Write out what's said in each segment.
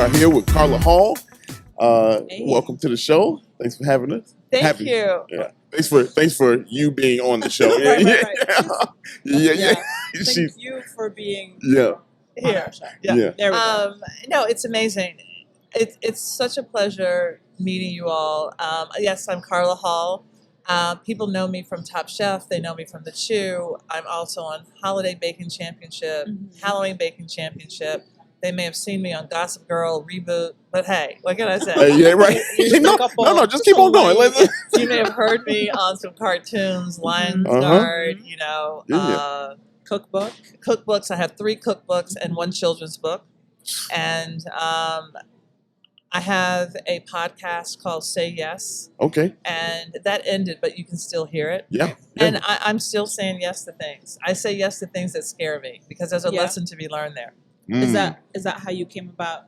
are here with Carla Hall. Hey. Welcome to the show. Thanks for having us. Thank you. Yeah. Thanks for you being on the show. Right. Yeah. Thank you for being Yeah. here. Yeah. There we go. No, it's amazing. It's such a pleasure meeting you all. Yes, I'm Carla Hall. People know me from Top Chef. They know me from The Chew. I'm also on Holiday Baking Championship, Halloween Baking Championship. They may have seen me on Gossip Girl, Reboot, but hey, what can I say? Yeah, right. No, just keep on going. You may have heard me on some cartoons, Lion's Guard, Cookbook. cookbooks. I have 3 cookbooks and 1 children's book. And I have a podcast called Say Yes. Okay. And that ended, but you can still hear it. Yeah. And I'm still saying yes to things. I say yes to things that scare me because there's a lesson to be learned there. Is that how you came about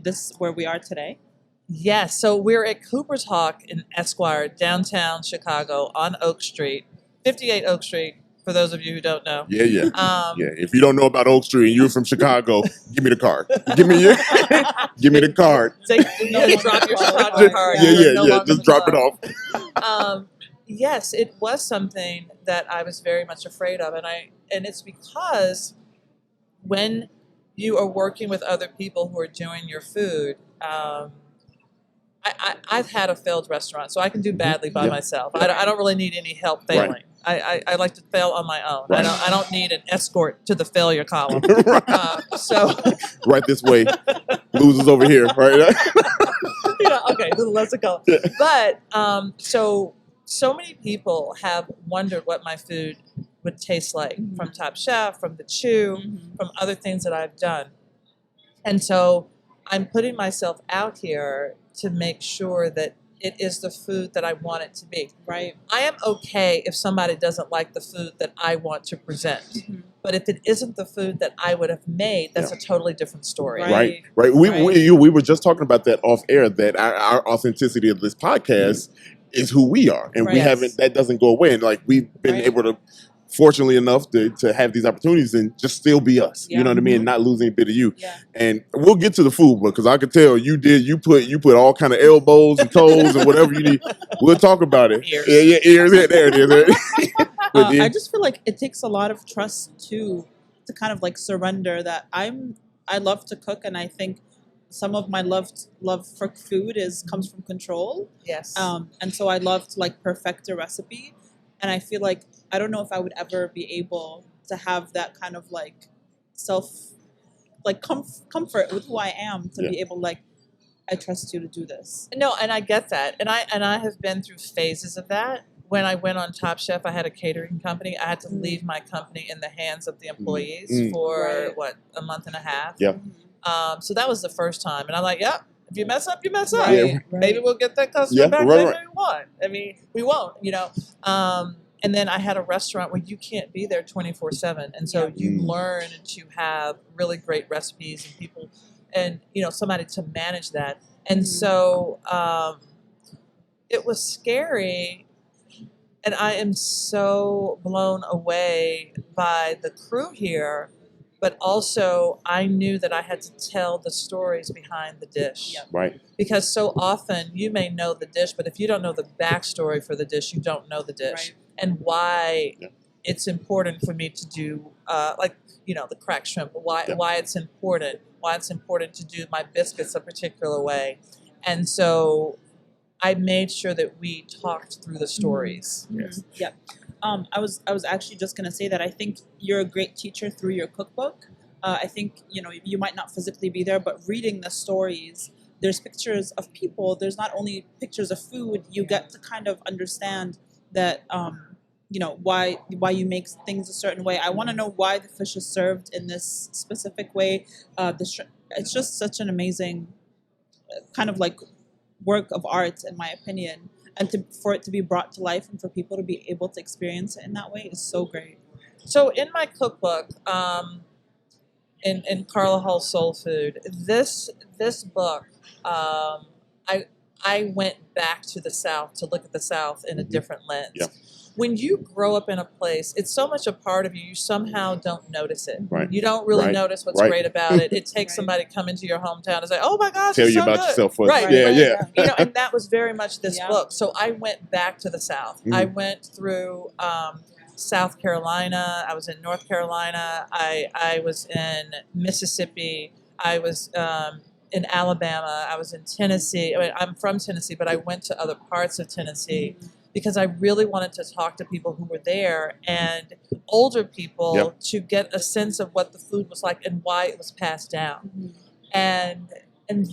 this where we are today? Yes. So we're at Cooper's Hawk in Esquire, downtown Chicago, on Oak Street, 58 Oak Street. For those of you who don't know. Yeah. If you don't know about Oak Street and you're from Chicago, give me the card. Give me the card. Drop your Chicago card. Yeah. Just drop it off. Yes, it was something that I was very much afraid of, and it's because when you are working with other people who are doing your food, I've had a failed restaurant, so I can do badly by myself. I don't really need any help failing. Right. I like to fail on my own. Right. I don't need an escort to the failure column. So right this way, losers over here. Right. Okay, the lesser column. But so many people have wondered what my food would taste like from Top Chef, from The Chew, from other things that I've done. And so I'm putting myself out here to make sure that it is the food that I want it to be. Right. I am okay if somebody doesn't like the food that I want to present. But if it isn't the food that I would have made, that's a totally different story. Right. We were just talking about that off air, that our authenticity of this podcast is who we are. And we haven't, that doesn't go away. And like we've been able to, fortunately enough, to have these opportunities and just still be us. You know what I mean? And not lose any bit of you. Yeah. And we'll get to the food, because I could tell you put all kind of elbows and toes and whatever you need. We'll talk about it. Ears. Yeah, ears. Yeah, there it is. I just feel like it takes a lot of trust to kind of like surrender that I love to cook, and I think some of my love for food comes from control. Yes. And so I love to like perfect a recipe, and I feel like I don't know if I would ever be able to have that kind of like comfort with who I am to be able I trust you to do this. No, and I get that. And I have been through phases of that. When I went on Top Chef, I had a catering company. I had to leave my company in the hands of the employees for a month and a half. Yeah. So that was the first time. And I'm like, yep, if you mess up, you mess up. Right. Maybe we'll get that customer back. Maybe we won't. I mean, we won't, And then I had a restaurant where you can't be there 24/7. And so you learn to have really great recipes and people and, somebody to manage that. And so it was scary. And I am so blown away by the crew here. But also I knew that I had to tell the stories behind the dish. Right. Because so often you may know the dish, but if you don't know the backstory for the dish, you don't know the dish. Right. And why it's important for me to do, the cracked shrimp, why it's important to do my biscuits a particular way. And so I made sure that we talked through the stories. Yes. Yeah. I was actually just going to say that I think you're a great teacher through your cookbook. I think, you might not physically be there, but reading the stories, there's pictures of people. There's not only pictures of food. You get to kind of understand that, why you make things a certain way. I want to know why the fish is served in this specific way. It's just such an amazing kind of like work of art, in my opinion. And for it to be brought to life and for people to be able to experience it in that way is so great. So in my cookbook, in Carla Hall Soul Food, this book, I went back to the South to look at the South in a different lens. Yeah. when you grow up in a place, it's so much a part of you, you somehow don't notice it. Right. You don't really notice what's great about it. It takes somebody to come into your hometown and say, oh my gosh, tell it's you so about good. yourself first. Right. Yeah. You know, and that was very much this book. So I went back to the South. I went through South Carolina. I was in North Carolina. I was in Mississippi. I was in Alabama. I was in Tennessee. I mean, I'm from Tennessee, but I went to other parts of Tennessee because I really wanted to talk to people who were there and older people to get a sense of what the food was like and why it was passed down. And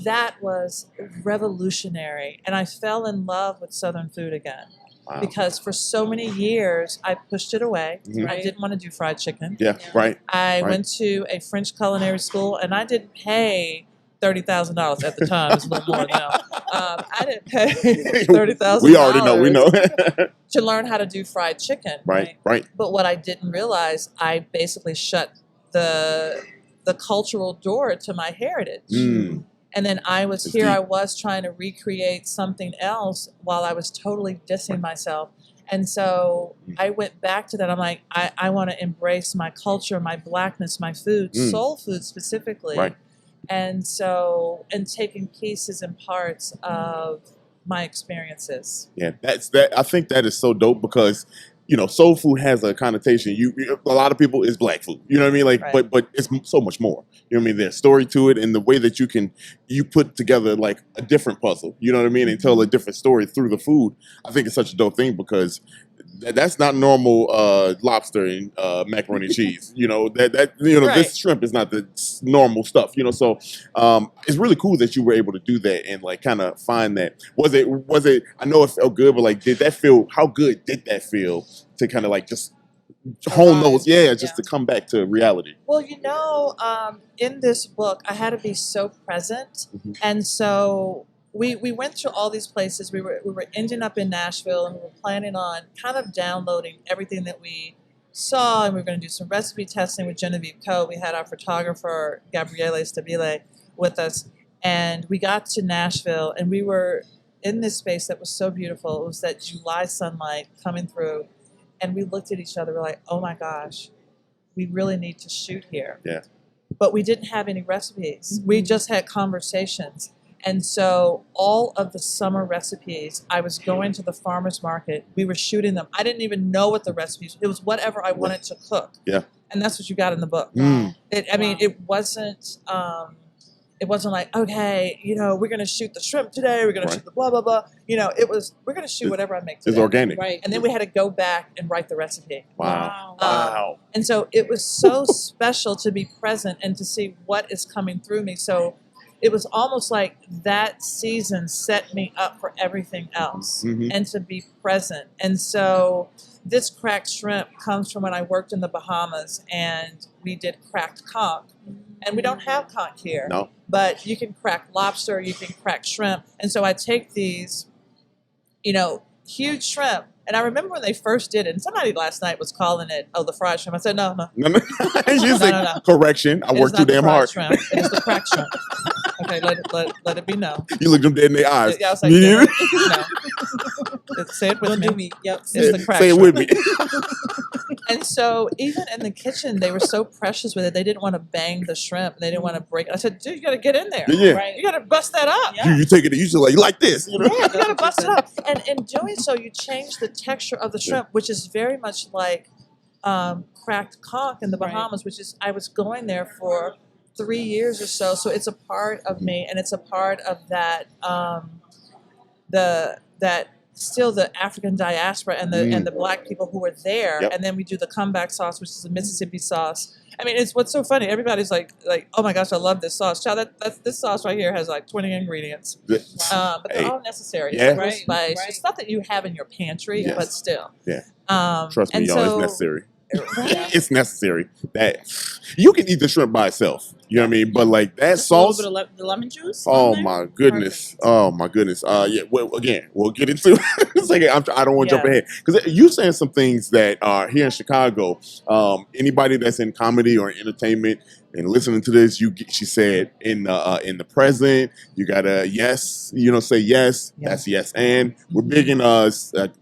that was revolutionary. And I fell in love with Southern food again. Wow. Because for so many years, I pushed it away. I didn't want to do fried chicken. I went to a French culinary school, and I didn't pay $30,000 at the time. It's a little more now. I didn't pay $30,000. We already know. We know. to learn how to do fried chicken. Right. But what I didn't realize, I basically shut the cultural door to my heritage. And then I was trying to recreate something else while I was totally dissing myself. And so I went back to that. I'm like, I want to embrace my culture, my blackness, my food, soul food specifically. And so, and taking pieces and parts of my experiences. Yeah, I think that is so dope because, you know, soul food has a connotation. A lot of people is black food. You know what I mean? Like, but it's so much more. You know what I mean? There's story to it, and the way that you put together like a different puzzle. You know what I mean? And tell a different story through the food. I think it's such a dope thing because that's not normal lobster and macaroni and cheese. You know this shrimp is not the normal stuff. You know, so it's really cool that you were able to do that and like kind of find that. Was it? I know it felt good, but like, how good did that feel to kind of like just hone those? To come back to reality. Well, you know, in this book, I had to be so present, and so. We went to all these places. We were ending up in Nashville, and we were planning on kind of downloading everything that we saw, and we were going to do some recipe testing with Genevieve Coe. We had our photographer, Gabriele Stabile, with us, and we got to Nashville, and we were in this space that was so beautiful. It was that July sunlight coming through, and we looked at each other. We're like, oh my gosh, we really need to shoot here. Yeah. But we didn't have any recipes. We just had conversations. And so all of the summer recipes, I was going to the farmer's market. We were shooting them. I didn't even know what the recipes. It was whatever I wanted to cook. Yeah. And that's what you got in the book. I mean, it wasn't like, okay, you know, we're going to shoot the shrimp today. We're going to shoot the blah, blah, blah. You know, we're going to shoot whatever I make today. It's organic. Right. And then we had to go back and write the recipe. Wow. And so it was so special to be present and to see what is coming through me. So it was almost like that season set me up for everything else and to be present. And so this cracked shrimp comes from when I worked in the Bahamas and we did cracked conch. And we don't have conch here. No. But you can crack lobster, you can crack shrimp. And so I take these, you know, huge shrimp. And I remember when they first did it, and somebody last night was calling it, the fried shrimp. I said, no. You said, correction, I worked too damn hard. Shrimp. It is the cracked shrimp. Okay, let it be known. You looked them dead in their eyes. Yeah, I was like, no. Say it with me. Do me. Yep. It's the cracked Say it shrimp. with me. And so even in the kitchen, they were so precious with it. They didn't want to bang the shrimp. They didn't want to break it. I said, dude, you got to get in there. Yeah. Right? You got to bust that up. Yeah. You take it, you like this. You know? Yeah, you got to bust it up. And in doing so, you change the texture of the shrimp, which is very much like cracked conch in the Bahamas, which is, I was going there for 3 years or so. So it's a part of me, and it's a part of that, still the African diaspora and the black people who were there. And then we do the comeback sauce, which is a Mississippi sauce. I mean, it's what's so funny. Everybody's like, oh my gosh, I love this sauce. Child, this sauce right here has like 20 ingredients, but they're all necessary. It's like spice. It's stuff that you have in your pantry, but still. Yeah. and Trust me, y'all, so, it's necessary. It's necessary. That you can eat the shrimp by itself. You know what I mean? But like that sauce, a little bit of the lemon juice. Oh my goodness! Perfect. Oh my goodness! Yeah. Well, again, we'll get into it. It's like I don't want to jump ahead because you saying some things that are here in Chicago. Anybody that's in comedy or entertainment, and listening to this, she said in the present, you gotta say yes. Yeah. That's yes, and we're big in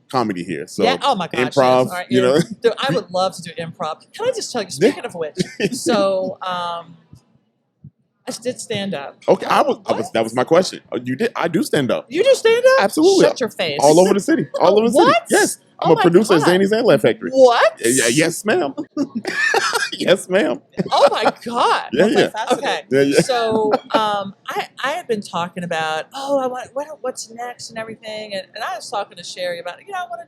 comedy here. So yeah, oh my gosh, improv. Yes. Dude, I would love to do improv. Can I just tell you? Speaking of which, so I did stand up. Okay, that was my question. You did? I do stand up. You do stand up? Absolutely. Shut your face. All over the city. All over the city. Yes. I'm a producer at Zany's and Laugh Factory. What? Yeah, yes, ma'am. Yes, ma'am. Oh my God. Yeah. Okay. Yeah. So I had been talking about, what's next and everything, and I was talking to Sherry about, I want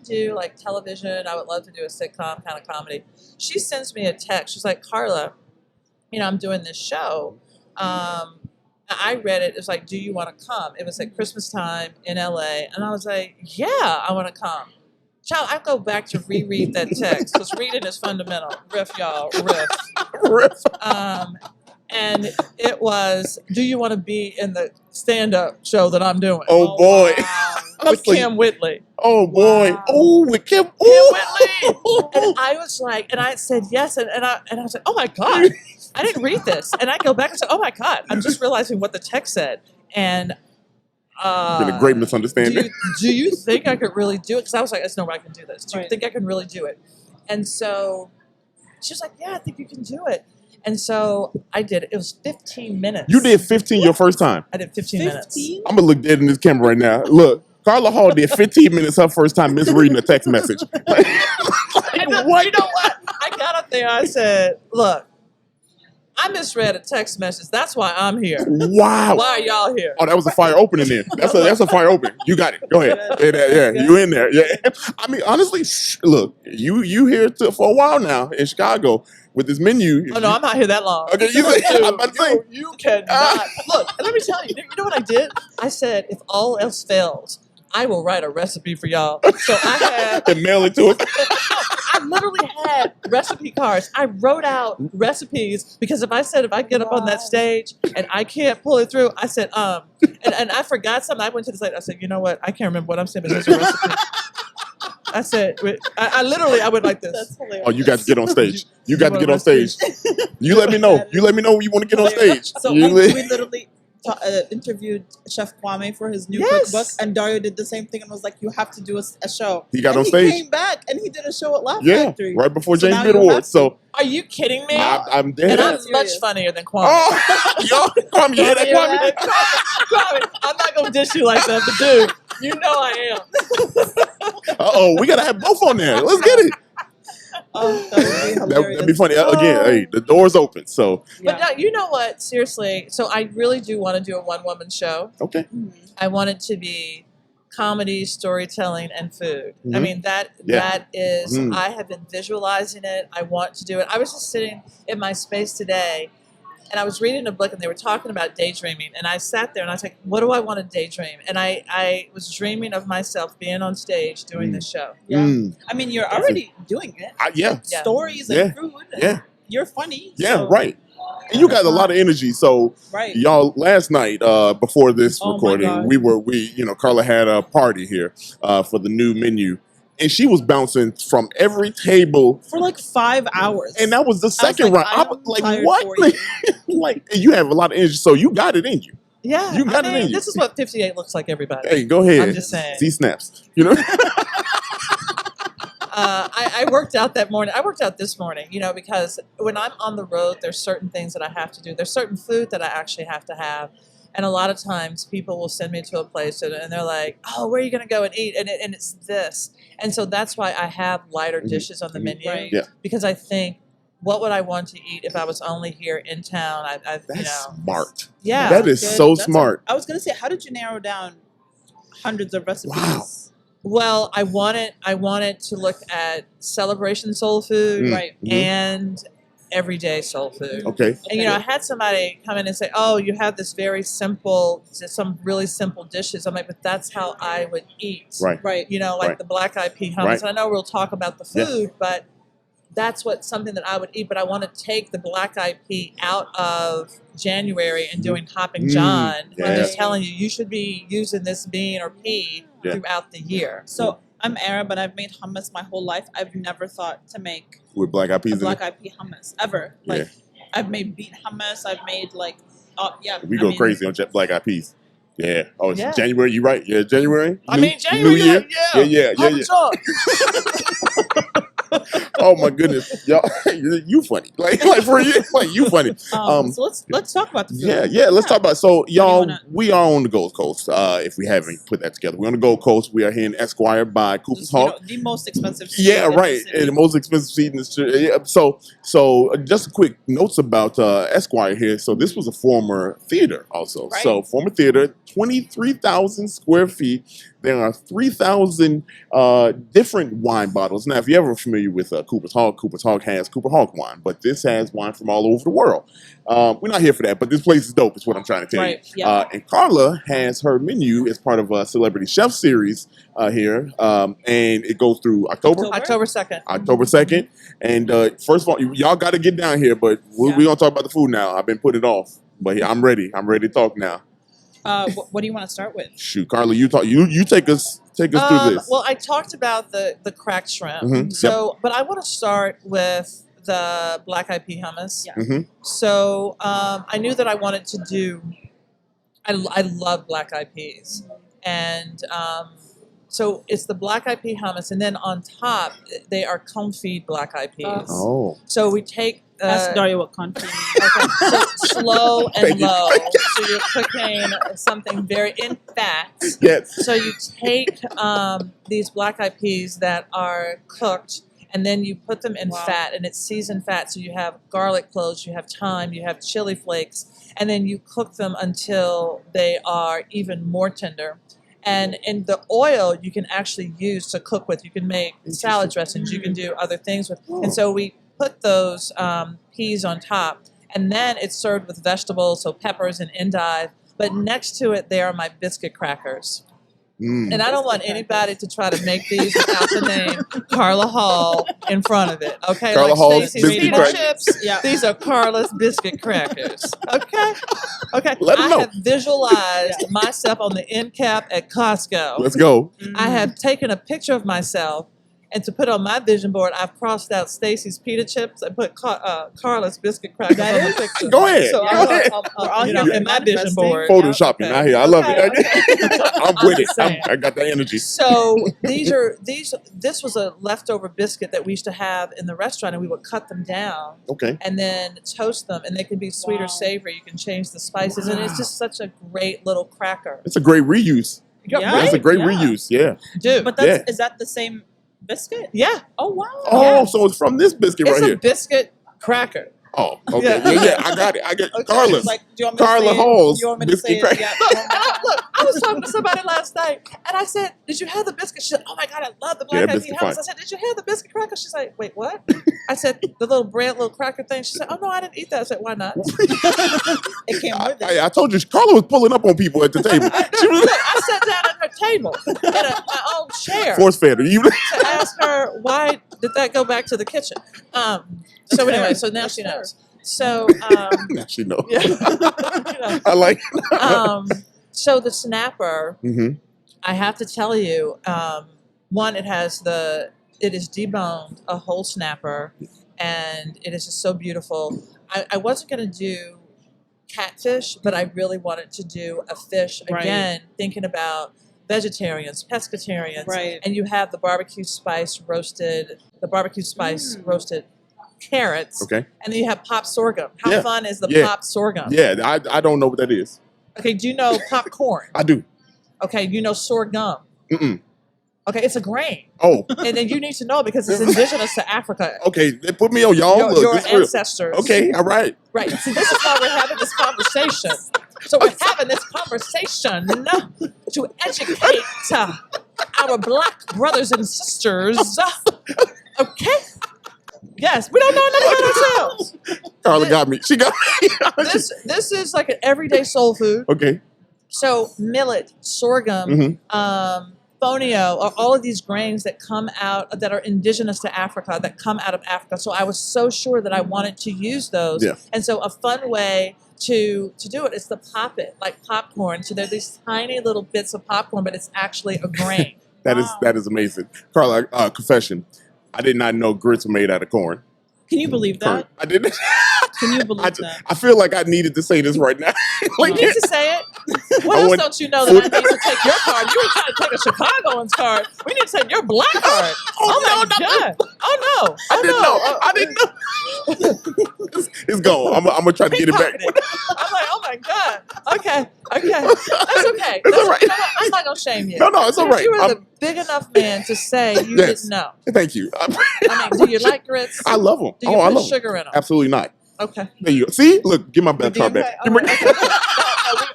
to do like television. I would love to do a sitcom kind of comedy. She sends me a text. She's like, Carla, I'm doing this show. I read it. It was like, do you want to come? It was at Christmas time in LA. And I was like, yeah, I want to come. Child, I go back to reread that text because reading is fundamental. Riff, y'all. Riff. And it was, do you want to be in the stand-up show that I'm doing? Oh, boy. Wow. With Kim Whitley. Oh, boy. Wow. Oh, with Kim Whitley. And I was like, and I said yes. And I was like, oh, my God. I didn't read this. And I go back and say, oh, my God. I'm just realizing what the text said. And been a great misunderstanding. Do you think I could really do it? Because I was like, there's no way I can do this. Do you think I can really do it? And so she was like, yeah, I think you can do it. And so I did it. It was 15 minutes. You did 15 your first time? I did 15 minutes. I'm going to look dead in this camera right now. Look, Carla Hall did 15 minutes her first time misreading a text message. What? You know what? I got up there. I said, look, I misread a text message. That's why I'm here. Wow. Why are y'all here? Oh, that was a fire opening there. That's a fire open. You got it. Go ahead. Yeah, you in there. Yeah. I mean, honestly, look, you here for a while now in Chicago with this menu. Oh, no, I'm not here that long. Okay, you cannot. Look, let me tell you. You know what I did? I said, if all else fails, I will write a recipe for y'all. So I had... and mail it to us. I literally had recipe cards. I wrote out recipes because if I get up on that stage and I can't pull it through, I said, and I forgot something. I went to the site. I said, you know what? I can't remember what I'm saying, but there's a recipe. I said, I went like this. That's hilarious. Oh, you got to get on stage. You got to get on stage. You let me know. You let me know when you want to get on stage. So we literally interviewed Chef Kwame for his new cookbook, and Dario did the same thing and was like, you have to do a show. He got on stage. He came back and he did a show at Laugh Factory. Right before James Beard Awards. So are you kidding me? I'm dead. And I'm much funnier than Kwame. Oh, Kwame, you hear that, Kwame? Kwame, I'm not going to dish you like that, but dude, you know I am. Uh-oh, we got to have both on there. Let's get it. Oh, that would be hilarious. That'd be funny. Again, hey, the door's open. So, but no, you know what? Seriously, so I really do want to do a one-woman show. Okay. Mm-hmm. I want it to be comedy, storytelling, and food. Mm-hmm. I mean, that is. I have been visualizing it. I want to do it. I was just sitting in my space today, and I was reading a book, and they were talking about daydreaming. And I sat there, and I was like, what do I want to daydream? And I was dreaming of myself being on stage doing this show. Yeah. I mean, you're already doing it. Stories and food. And you're funny. Yeah, so. Right. And you got a lot of energy. So, y'all, last night, before this recording, Carla had a party here for the new menu. And she was bouncing from every table for like 5 hours. And that was the second round. I was like, what? Like, you have a lot of energy, so you got it in you. Yeah. You got it in you. This is what 58 looks like, everybody. Hey, go ahead. I'm just saying. See snaps. You know? I worked out that morning. I worked out this morning, because when I'm on the road, there's certain things that I have to do. There's certain food that I actually have to have. And a lot of times people will send me to a place and they're like, oh, where are you going to go and eat? And it's this. And so that's why I have lighter dishes on the menu. Right. Yeah. Because I think, what would I want to eat if I was only here in town? That's smart. Yeah. That is so smart. I was going to say, how did you narrow down hundreds of recipes? Wow. Well, I wanted to look at celebration soul food and everyday soul food. Okay. And I had somebody come in and say, "Oh, you have this some really simple dishes." I'm like, "But that's how I would eat." Right. Right. Like the black eyed pea hummus. Right. And I know we'll talk about the food, but that's something that I would eat. But I want to take the black eyed pea out of January and doing Hopping John and just telling you should be using this bean or pea throughout the year. So I'm Arab and I've made hummus my whole life. I've never thought to make with black eyed peas black eyed pea hummus ever. Like I've made beet hummus. I've made We go crazy on black eyed peas. Yeah. Oh, it's January. You right? Yeah, January. January. New Year. Yeah. Oh my goodness, y'all, you funny. Like for you, like you funny. So let's talk about the food. Yeah. Let's talk about. So y'all, we are on the Gold Coast. If we haven't put that together, we're on the Gold Coast. We are here in Esquire by Cooper's Hall. The most expensive seed. Yeah, right. And the most expensive seed in the street. Yeah. So just a quick notes about Esquire here. So this was a former theater, also. Right. So former theater, 23,000 square feet. There are 3,000 different wine bottles. Now, if you're ever familiar with Cooper's Hawk has Cooper Hawk wine, but this has wine from all over the world. We're not here for that, but this place is dope, is what I'm trying to tell you. Yeah. And Carla has her menu as part of a Celebrity Chef series here, and it goes through October 2nd. October 2nd. And first of all, y'all got to get down here, but we're going to talk about the food now. I've been putting it off, but I'm ready. I'm ready to talk now. What do you want to start with? Shoot, Carla, you talk. You take us through this. Well, I talked about the cracked shrimp. Mm-hmm. So, but I want to start with the black eyed pea hummus. Yeah. Mm-hmm. So I knew that I wanted to do. I love black eyed peas, and so it's the black eyed pea hummus, and then on top they are confit black eyed peas. Oh. So we take. Ask Daria what confit means. Okay, so slow and Thank you. low. So you're cooking something very in fat. Yes. So you take these black eyed peas that are cooked, and then you put them in fat, and it's seasoned fat. So you have garlic cloves, you have thyme, you have chili flakes, and then you cook them until they are even more tender. And in the oil you can actually use to cook with. You can make salad dressings. You can do other things with. And so we put those peas on top, and then it's served with vegetables, so peppers and endive. But next to it, there are my biscuit crackers. And I don't want anybody to try to make these without the name Carla Hall in front of it. Okay, Carla Hall's Stacey's biscuit pita crackers. chips. Yeah. These are Carla's biscuit crackers. Okay. Let 'em I know. have visualized myself on the end cap at Costco. Let's go. I have taken a picture of myself, and to put on my vision board, I've crossed out Stacey's pita chips and put Carla's biscuit crackers on the picture. Go ahead. So Go ahead. in my vision board. Photoshopping out here. I love it. I'm with it. saying. I got that energy. So this was a leftover biscuit that we used to have in the restaurant, and we would cut them down Okay. and then toast them, and they can be sweet or savory. You can change the spices, and it's just such a great little cracker. It's a great reuse. Yeah. That's a great Yeah. reuse. Yeah. Dude, But is that the same biscuit? yeah, Oh wow. Oh, Yeah. so it's from this biscuit it's right a here. biscuit cracker. Oh, okay. Yeah. I got it. I get Okay. Carla's. Like, do you want me to Carla say it? Hall's You want me to say biscuit it? Yeah. Look, I was talking to somebody last night, and I said, "Did you have the biscuit?" She said, "Oh my God, I love the black eyed pea biscuit hummus." fine. I said, "Did you have the biscuit cracker?" She's like, "Wait, what?" I said, "The little bread, little cracker thing." She said, "Oh no, I didn't eat that." I said, "Why not?" It came with it. I told you, Carla was pulling up on people at the table. She was Look, I sat down at her table in my own chair force fed her. You to ask her why did that go back to the kitchen. So anyway, so now she knows. So now she knows. yeah, you know. I like it. So the snapper. Mm-hmm. I have to tell you, one, it is deboned, a whole snapper, and it is just so beautiful. I wasn't going to do catfish, but I really wanted to do a fish, again, thinking about vegetarians, pescatarians, and you have the barbecue spice roasted carrots, Okay. and then you have pop sorghum. How Yeah. fun is the Yeah. pop sorghum? Yeah, I don't know what that is. Okay, do you know popcorn? I do. Okay, you know sorghum. Mm-mm. Okay, it's a grain. Oh, And then you need to know because it's indigenous to Africa. okay. They put me on, y'all. Look, Your this real. ancestors. Okay, all right. Right. See, this is why we're having this conversation. So we're having this conversation to educate our black brothers and sisters. Okay? Yes, we don't know nothing about ourselves. Carla got me. She got me. This is like an everyday soul food. Okay. So millet, sorghum, fonio, are all of these grains that come out, that are indigenous to Africa, that come out of Africa. So I was so sure that I wanted to use those. Yeah. And so a fun way to do it is to pop it like popcorn. So they're these tiny little bits of popcorn, but it's actually a grain. That is amazing. Carla, confession. I did not know grits were made out of corn. Can you believe that? I didn't. Can you believe that? I feel like I needed to say this right now. You need to say it. What else don't you know that I need to take your card? You were trying to take a Chicagoans card. We need to take your black card. Oh my God. Oh no. I didn't know. It's gone. I'm gonna try to get it back. I'm like, oh my God. Okay. That's okay. It's all right. I'm not gonna shame you. No, it's all right. You were the big enough man to say you didn't know. Thank you. I mean, do you like grits? I love them. Do you put sugar in them? Absolutely not. Okay. There you go. See? Look, give my black card back. Okay.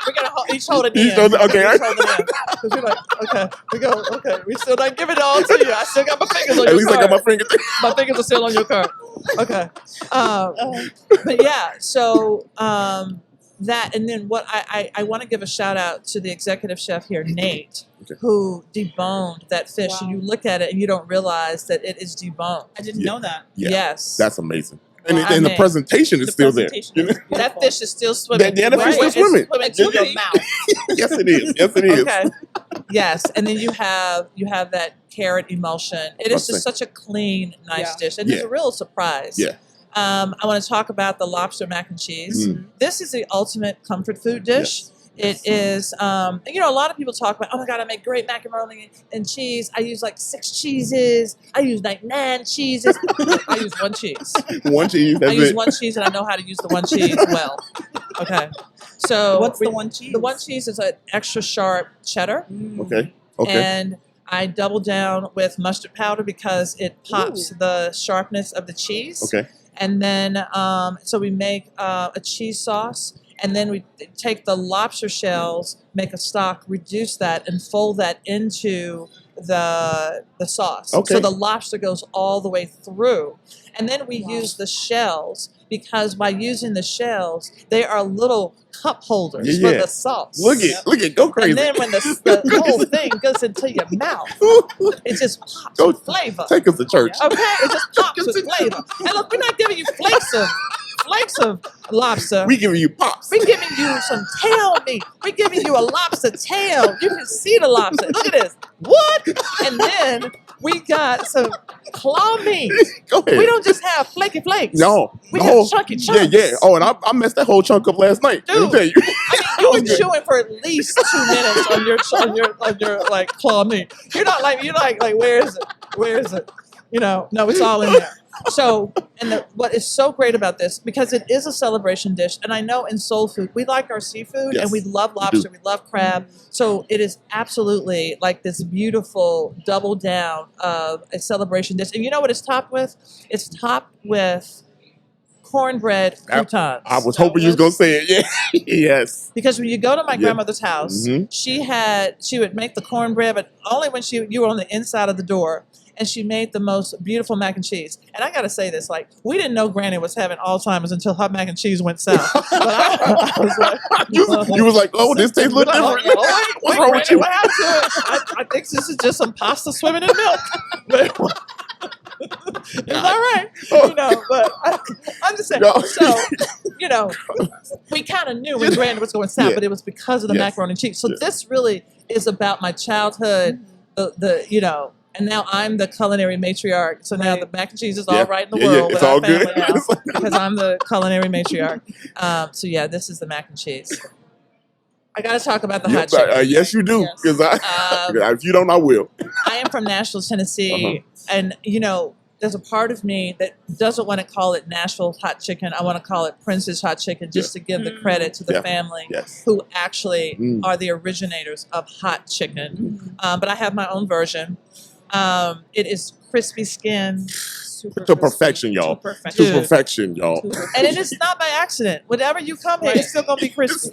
We're gonna each hold it in. Okay. Because we're like, okay, we go. Okay, we still not giving it all to you. I still got my fingers on your card. At least I got my fingers. My fingers are still on your card. Okay. But yeah, so that, and then what I want to give a shout out to the executive chef here, Nate, who deboned that fish. Wow. And you look at it and you don't realize that it is deboned. I didn't know that. Yeah. Yes. That's amazing. And the presentation is still there. That fish is still swimming. That fish is still swimming. It's swimming to your mouth. Yes, it is. Yes, it is. Okay. Yes, and then you have that carrot emulsion. It is just such a clean, nice dish, and it's a real surprise. Yeah. I want to talk about the lobster mac and cheese. This is the ultimate comfort food dish. Yes. It is, a lot of people talk about, oh my God, I make great macaroni and cheese. I use like 6 cheeses. I use like 9 cheeses. I use 1 cheese. 1 cheese. I use 1 cheese, and I know how to use the 1 cheese well. Okay. So what's the 1 cheese? The 1 cheese is an extra sharp cheddar. Okay. And I double down with mustard powder because it pops the sharpness of the cheese. Okay. And then, so we make a cheese sauce. And then we take the lobster shells, make a stock, reduce that, and fold that into the sauce. Okay. So the lobster goes all the way through. And then we use the shells because by using the shells, they are little cup holders for the sauce. Look at, go crazy. And then when the whole thing goes into your mouth, it just pops with flavor. Take us to church. Okay, it just pops with flavor. And look, we're not giving you flakes of lobster. We giving you pops. We're giving you some tail meat. We're giving you a lobster tail. You can see the lobster. Look at this. What? And then we got some claw meat. Go ahead. We don't just have flaky flakes. No. We have chunky chunks. Yeah. Oh, and I messed that whole chunk up last night. Dude, let me tell you. You were chewing for at least 2 minutes on your like claw meat. You're like where is it? Where is it? No, it's all in there. So, and what is so great about this, because it is a celebration dish, and I know in soul food, we like our seafood, and we love lobster, we love crab, so it is absolutely like this beautiful double down of a celebration dish. And you know what it's topped with? It's topped with cornbread croutons. I was hoping you was going to say it, yeah. Yes. Because when you go to my grandmother's house, she would make the cornbread, but only when you were on the inside of the door. And she made the most beautiful mac and cheese. And I got to say this, like, we didn't know Granny was having Alzheimer's until her mac and cheese went south. But I was like, you was like, oh, this tastes a little different. What's wrong with you? What happened to it? I think this is just some pasta swimming in milk. It's all right. But I'm just saying. So, we kind of knew when Granny was going south, but it was because of the macaroni and cheese. So this really is about my childhood, and now I'm the culinary matriarch. So now the mac and cheese is all right in the world. It's all good. Now, because I'm the culinary matriarch. This is the mac and cheese. I got to talk about the hot chicken. Yes, you do. Because if you don't, I will. I am from Nashville, Tennessee. And, there's a part of me that doesn't want to call it Nashville hot chicken. I want to call it Prince's hot chicken just to give the credit to the family who actually are the originators of hot chicken. But I have my own version. It is crispy skin. To perfection, y'all. To perfection, y'all. And it is not by accident. Whenever you come here, it's still going to be crispy.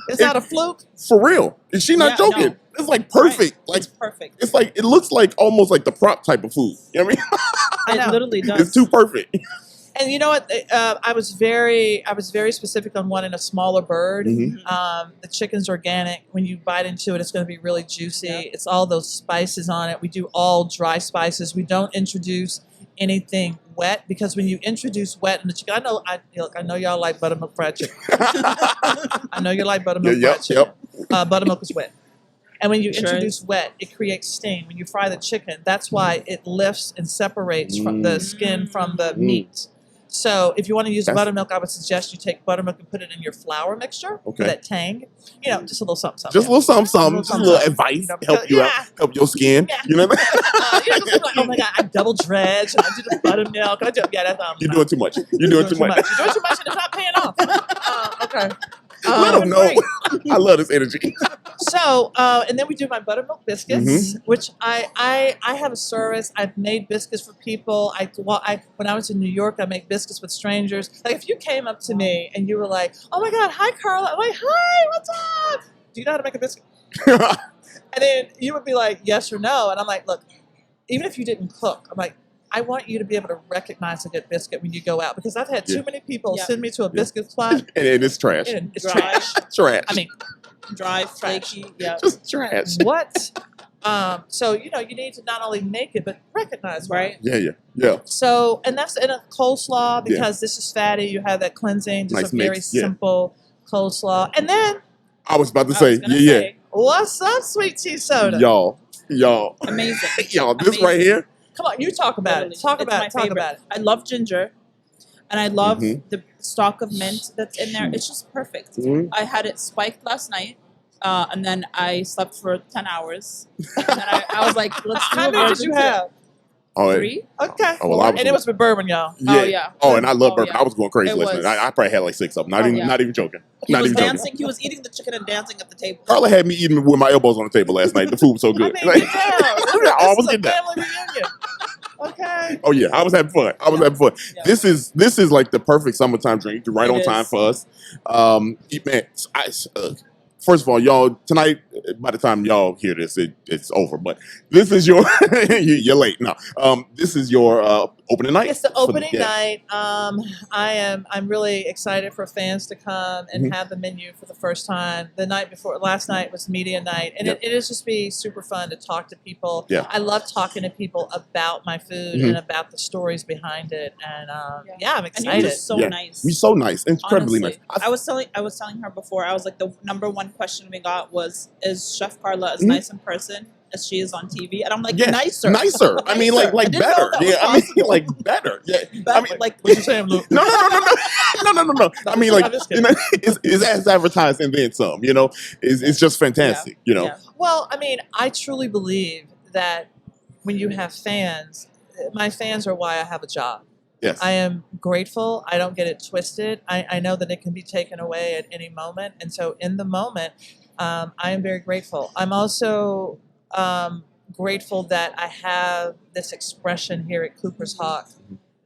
It's not a fluke. For real. Is she not joking? No. It's like perfect. Right. Like it's perfect. It's like, it looks like almost like the prop type of food. You know what I mean? It literally does. It's too perfect. And you know what? I was very specific on wanting a smaller bird. The chicken's organic. When you bite into it, it's going to be really juicy. It's all those spices on it. We do all dry spices. We don't introduce anything wet, because when you introduce wet in the chicken, I know y'all like buttermilk fried chicken. I know you like buttermilk fried chicken. Buttermilk is wet. And when you introduce wet, it creates steam. When you fry the chicken, that's why it lifts and separates from the skin from the meat. So if you want to use buttermilk, I would suggest you take buttermilk and put it in your flour mixture for that tang. Just a little something. Just a little something. Just a little advice. Help you out. Help your skin. Yeah. You know what I mean? Like, oh my God, I double dredge and I do the buttermilk. You're doing too much. You're doing too much. You're doing too much and it's not paying off. Okay. Let them know. I love this energy. So, and then we do my buttermilk biscuits, which I have a service. I've made biscuits for people. When I was in New York, I make biscuits with strangers. Like if you came up to me and you were like, "Oh my God, hi Carla," I'm like, "Hi, what's up? Do you know how to make a biscuit?" And then you would be like, "Yes or no," and I'm like, "Look, even if you didn't cook, I'm like, I want you to be able to recognize a good biscuit when you go out because I've had too many people send me to a biscuit spot and it's trash. It's trash. Trash. I mean, dry, flaky, just trash. What? So you need to not only make it but recognize, right? Yeah. So, and that's in a coleslaw because this is fatty. You have that cleansing, just nice a very simple coleslaw. And then I was about to say, what's up, sweet tea soda? Y'all, amazing. Y'all, this right here. Come on, you talk about it. Talk about it. I love ginger, and I love the stalk of mint that's in there. It's just perfect. I had it spiked last night, and then I slept for 10 hours. And then I was like, let's do How many did you have? 3. Okay. Oh, well, and it was with bourbon, y'all. Yeah. Oh, and I love bourbon. Yeah. I was going crazy last night. I probably had like 6 of them. Not even joking. He was dancing. He was eating the chicken and dancing at the table. Carla had me eating with my elbows on the table last night. The food was so good. I mean, I was getting that. Family reunion. Okay. Oh yeah, I was having fun. Yeah. This is like the perfect summertime drink, right on time for us. Man, first of all, y'all, tonight, by the time y'all hear this, it's over. But this is your, you're late. No, this is your opening night. It's the opening night. I'm really excited for fans to come and have the menu for the first time. The night before, last night was media night, and it is just be super fun to talk to people. Yeah. I love talking to people about my food and about the stories behind it. And I'm excited. And you're just so nice. We're so nice, incredibly nice. I was telling her before. I was like, the number one question we got was, "Is Chef Carla as nice in person as she is on TV?" And I'm like, nicer. I mean, like better. Yeah, I mean, like better. Yeah, I mean, like what you saying, Luke? No. I mean, like it's as advertised and then some. It's just fantastic. Well, I mean, I truly believe that when you have fans, my fans are why I have a job. Yes. I am grateful. I don't get it twisted. I know that it can be taken away at any moment. And so in the moment, I am very grateful. I'm also grateful that I have this expression here at Cooper's Hawk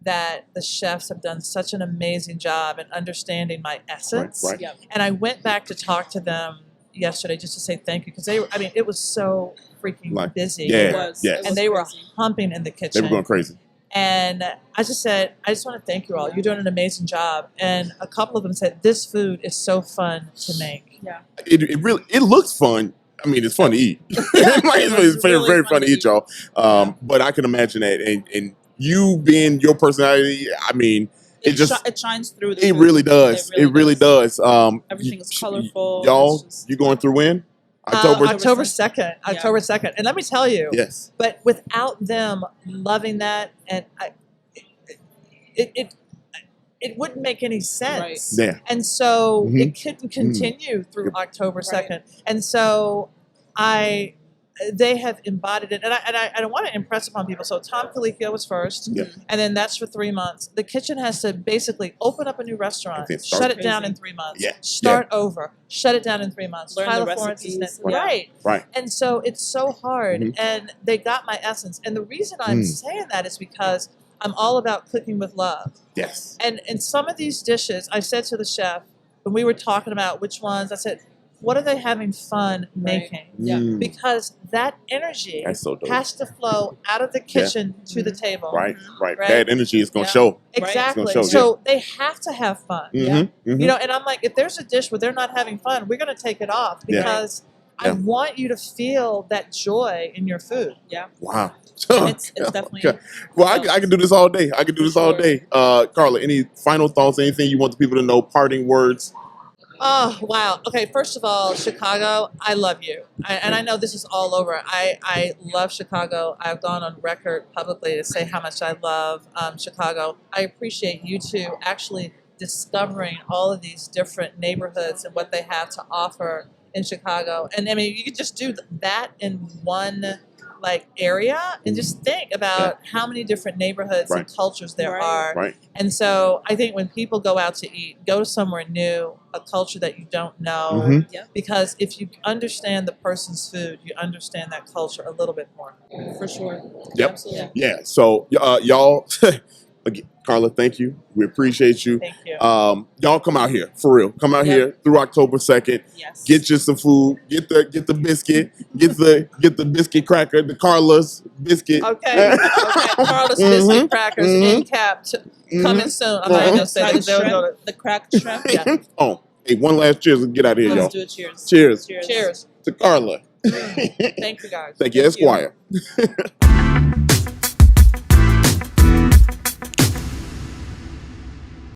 that the chefs have done such an amazing job in understanding my essence. Right. And I went back to talk to them yesterday just to say thank you because it was so freaking busy. Yeah. It was. And they were humping in the kitchen. They were going crazy. And I just said, I just want to thank you all. You're doing an amazing job. And a couple of them said, this food is so fun to make. Yeah. It really looks fun. I mean, it's fun to eat. It's very, very fun to eat, y'all. But I can imagine that. And you being your personality, I mean, it shines through. It really does. It really does. Everything is colorful. Y'all, you going through when? October 2nd. October 2nd. And let me tell you. Yes. But without them loving that, and it wouldn't make any sense. Right. Yeah. And so it couldn't continue through October 2nd. Right. And so they have embodied it. And I want to impress upon people. So Tom Colicchio was first. Yeah. And then that's for 3 months. The kitchen has to basically open up a new restaurant, shut it down in 3 months, start over, shut it down in 3 months. Learn Tyler the Florence recipes. Right. And so it's so hard. And they got my essence. And the reason I'm saying that is because I'm all about cooking with love. Yes. And some of these dishes, I said to the chef, when we were talking about which ones, I said, what are they having fun making? Yeah. Because that energy That's so dope. has to flow out of the kitchen to the table. Right. That energy is going to show. Exactly. Show, so they have to have fun. And I'm like, if there's a dish where they're not having fun, we're going to take it off because I want you to feel that joy in your food. Yeah. Wow. It's definitely. Well, I can do this all day. All day. Carla, any final thoughts? Anything you want the people to know? Parting words? Oh, wow. Okay, first of all, Chicago, I love you. And I know this is all over. I love Chicago. I've gone on record publicly to say how much I love Chicago. I appreciate you two actually discovering all of these different neighborhoods and what they have to offer in Chicago. And I mean, you could just do that in one area and just think about how many different neighborhoods and cultures there are. Right. And so I think when people go out to eat, go to somewhere new, a culture that you don't know, because if you understand the person's food, you understand that culture a little bit more. For sure. Yep. Absolutely. Yeah. So y'all, again, Carla, thank you. We appreciate you. Thank you. Y'all come out here for real. Come out here through October 2nd. Yes. Get you some food. Get the biscuit. Get the biscuit cracker. The Carla's biscuit. Okay. Carla's biscuit crackers in cap coming soon. I'm not even gonna say that. The cracked shrimp. Yeah. Oh, hey, one last cheers and get out of here, y'all. Let's do a cheers. Cheers. Cheers To Carla. Thank you guys. Thank you, Esquire.